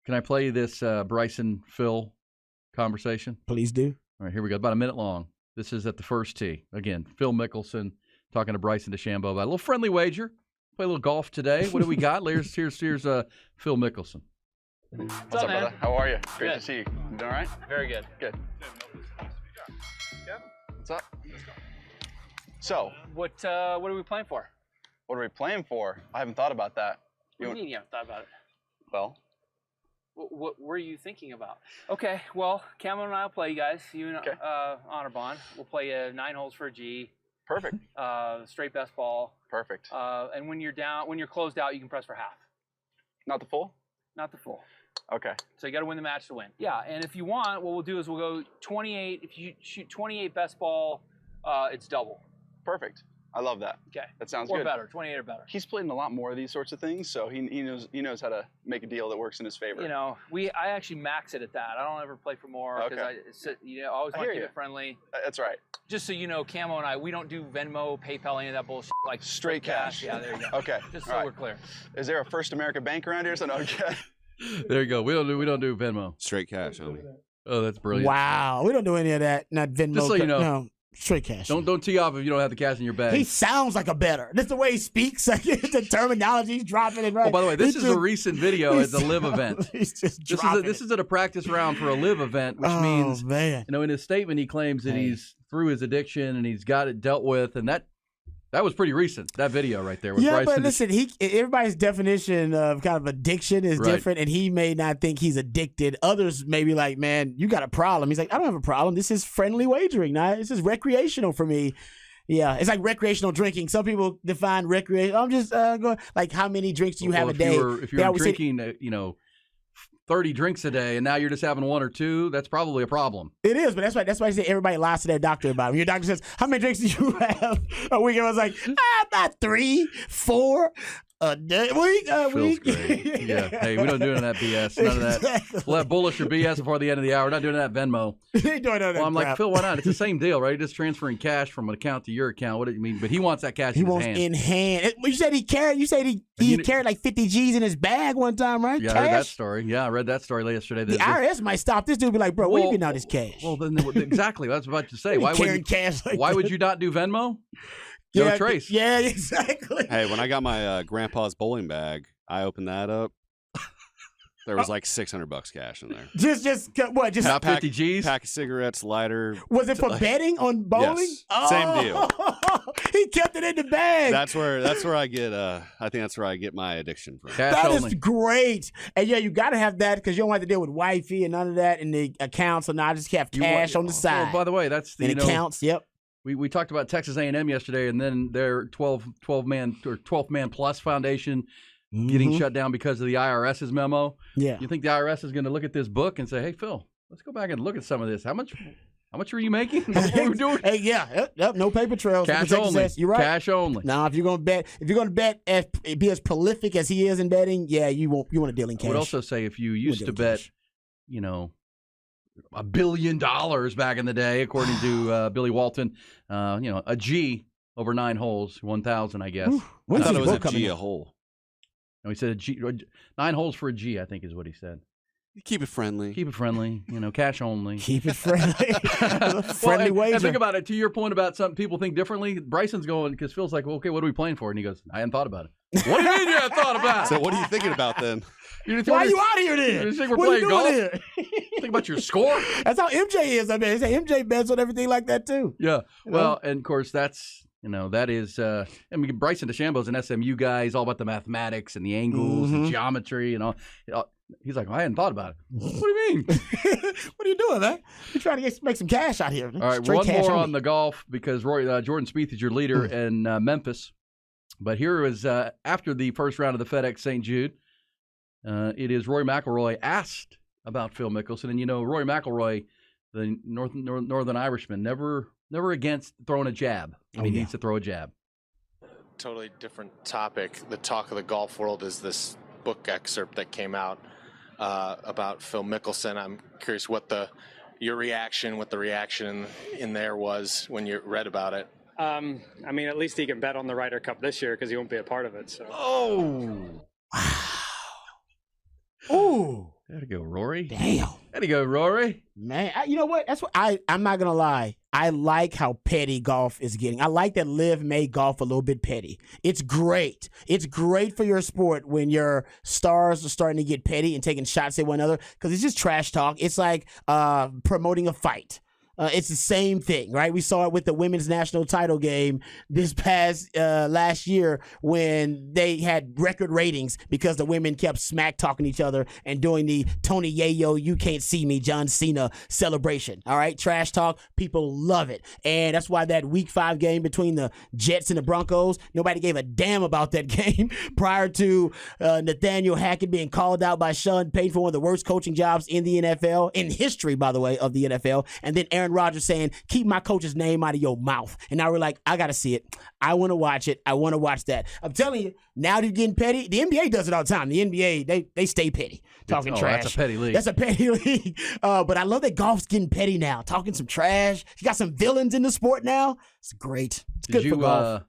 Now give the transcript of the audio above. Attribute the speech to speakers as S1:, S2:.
S1: Can I play this Bryson Phil conversation?
S2: Please do.
S1: All right, here we go. About a minute long. This is at the first tee. Again, Phil Mickelson talking to Bryson DeChambeau about a little friendly wager. Play a little golf today. What do we got? Here's Phil Mickelson.
S3: What's up, brother? How are you? Great to see you. You doing all right?
S4: Very good.
S3: Good. What's up? So,
S4: What are we playing for?
S3: what are we playing for? I haven't thought about that.
S4: What do you mean you haven't thought about it?
S3: Well,
S4: What were you thinking about? Okay, well, Cameron and I will play, you guys. You and
S3: Okay.
S4: Honor Bond. We'll play 9 holes for a G.
S3: perfect.
S4: Straight best ball.
S3: Perfect.
S4: And when you're closed out, you can press for half,
S3: Not the full?
S4: not the full.
S3: Okay.
S4: So you got to win the match to win. Yeah, and if you want, what we'll do is we'll go 28. If you shoot 28 best ball, it's double.
S3: Perfect. I love that.
S4: Okay.
S3: That sounds
S4: Or
S3: good.
S4: better. 28 or better.
S3: He's played in a lot more of these sorts of things, so he knows how to make a deal that works in his favor.
S4: You know, I actually max it at that. I don't ever play for more because
S3: Okay.
S4: I always
S3: I
S4: want to
S3: hear
S4: keep
S3: you.
S4: it friendly.
S3: That's right.
S4: Just so you know, Camo and I, we don't do Venmo, PayPal, any of that bullshit. Like
S3: Straight cash.
S4: Yeah, there you go.
S3: Okay.
S4: Just so
S3: all right.
S4: we're clear.
S3: Is there a First American Bank around here? So no. Okay.
S1: There you go. We don't do Venmo.
S5: Straight cash, homie.
S1: Oh, that's brilliant.
S2: Wow. We don't do any of that. Not Venmo.
S1: Just so you know.
S2: No. Straight cash.
S1: Don't tee off if you don't have the cash in your bag.
S2: He sounds like a better. That's the way he speaks. Like, the terminology he's dropping it right.
S1: Oh, by the way, this is a recent video at the live event.
S2: He's just
S1: This is at a practice round for a live event, which means,
S2: man.
S1: in his statement he claims that he's through his addiction and he's got it dealt with, and that was pretty recent. That video right there. With
S2: Yeah,
S1: Bryson
S2: but listen, everybody's definition of kind of addiction is
S1: Right.
S2: different, and he may not think he's addicted. Others may be like, man, you got a problem. He's like, I don't have a problem. This is friendly wagering. Now, this is recreational for me. Yeah, it's like recreational drinking. Some people define recreation. I'm just going, like, how many drinks do you have a day?
S1: If you're drinking, 30 drinks a day, and now you're just having 1 or 2, that's probably a problem.
S2: It is, but that's why I say everybody lies to their doctor about it. When your doctor says, how many drinks do you have a week? I was like, about 3, 4 a day.
S1: Feels
S2: week.
S1: great. Yeah. Hey, we don't do any of that BS. None of that.
S2: Exactly.
S1: We'll have bullish or BS before the end of the hour. We're not doing that Venmo.
S2: They ain't doing none of that
S1: Well, I'm like,
S2: crap.
S1: Phil, why not? It's the same deal, right? You're just transferring cash from an account to your account. What do you mean? But he wants that cash
S2: He
S1: in his
S2: wants
S1: hand.
S2: in hand. You said he carried. You said he carried like 50 G's in his bag one time, right?
S1: Yeah,
S2: cash?
S1: I heard that story. Yeah, I read that story yesterday.
S2: The IRS might stop this dude. Be like, bro, where you getting all this cash?
S1: Well, then exactly. That's what I was about to say.
S2: Why carrying cash? Like
S1: why
S2: that?
S1: would you not do Venmo? No trace.
S2: Yeah, exactly.
S5: Hey, when I got my grandpa's bowling bag, I opened that up. There was like $600 cash in there.
S2: Just what? Just
S1: Not 50 G's?
S5: Pack of cigarettes, lighter.
S2: was it for betting on bowling?
S5: Yes. Same deal.
S2: He kept it in the bag.
S5: That's where I get. I think that's where I get my addiction from.
S1: Cash
S2: That
S1: only.
S2: is great. And yeah, you got to have that because you don't have to deal with wifey and none of that in the account. So now I just have cash on the side.
S1: Oh, by the way, that's the
S2: and accounts. Yep.
S1: We talked about Texas A&M yesterday, and then their 12 man or 12th man plus foundation getting shut down because of the IRS's memo.
S2: Yeah.
S1: You think the IRS is going to look at this book and say, "Hey, Phil, let's go back and look at some of this. How much were you making before we were doing?"
S2: Hey, yeah. Yep. No paper trails.
S1: Cash
S2: Texas
S1: only.
S2: says, you're right.
S1: Cash only.
S2: Now, if you're gonna bet, be as prolific as he is in betting, yeah, you want to deal in cash.
S1: I would also say if you used to bet, $1 billion back in the day, according to Billy Walton, a G over 9 holes, 1,000, I guess.
S5: I
S2: When's
S5: thought
S2: his
S5: it was
S2: book
S5: a
S2: coming
S5: G
S2: out?
S5: a hole.
S1: No, he said a G, 9 holes for a G, I think is what he said.
S5: Keep it friendly.
S1: Keep it friendly, cash only.
S2: Keep it friendly. Friendly wager.
S1: And think about it. To your point about some people think differently, Bryson's going because Phil's like, well, okay, what are we playing for? And he goes, I hadn't thought about it. What do you mean you hadn't thought about it?
S5: So what are you thinking about then?
S2: Why are you out of here then?
S1: You think we're
S2: What are you
S1: playing
S2: doing
S1: golf?
S2: here?
S1: Think about your score.
S2: That's how MJ is. I mean, they say MJ bets on everything like that too.
S1: Yeah.
S2: You
S1: Well,
S2: know?
S1: and of course that is, Bryson DeChambeau's an SMU guy. He's all about the mathematics and the angles and geometry and all. He's like, I hadn't thought about it. What do you mean?
S2: What are you doing, man? You're trying to make some cash out here.
S1: All right,
S2: Straight
S1: one
S2: cash
S1: more
S2: only.
S1: on the golf because Jordan Spieth is your leader in Memphis. But here is after the first round of the FedEx St. Jude. It is Rory McIlroy asked about Phil Mickelson, and Rory McIlroy, the Northern Irishman, never against throwing a jab. He needs to throw a jab.
S6: Totally different topic. The talk of the golf world is this book excerpt that came out about Phil Mickelson. I'm curious what the reaction in there was when you read about it.
S7: I mean, at least he can bet on the Ryder Cup this year because he won't be a part of it. So.
S1: Oh.
S2: Ooh.
S1: There to go, Rory.
S2: Damn.
S1: There to go, Rory.
S2: Man, you know what? That's what I'm not going to lie. I like how petty golf is getting. I like that Liv made golf a little bit petty. It's great. It's great for your sport when your stars are starting to get petty and taking shots at one another because it's just trash talk. It's like promoting a fight. It's the same thing, right? We saw it with the women's national title game this past last year when they had record ratings because the women kept smack talking each other and doing the Tony Yayo, you can't see me, John Cena celebration. All right, trash talk, people love it, and that's why that Week 5 game between the Jets and the Broncos, nobody gave a damn about that game prior to Nathaniel Hackett being called out by Sean Payton for one of the worst coaching jobs in the NFL, in history, by the way, of the NFL, and then Aaron Rodgers saying, keep my coach's name out of your mouth. And now we're like, I got to see it. I want to watch it. I want to watch that. I'm telling you, now they're getting petty. The NBA does it all the time. The NBA, they stay petty, talking trash.
S1: That's a petty league.
S2: That's a petty league. But I love that golf's getting petty now, talking some trash. You got some villains in the sport now. It's great. It's good for golf.